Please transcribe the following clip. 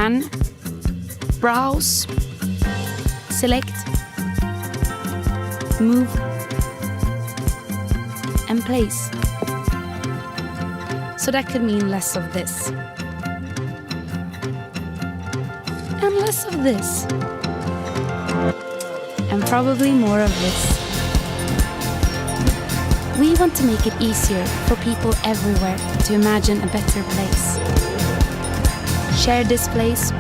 scan, browse, select, move, and place. So that could mean less of this and less of this and probably more of this. We want to make it easier for people everywhere to imagine a better place. Share this place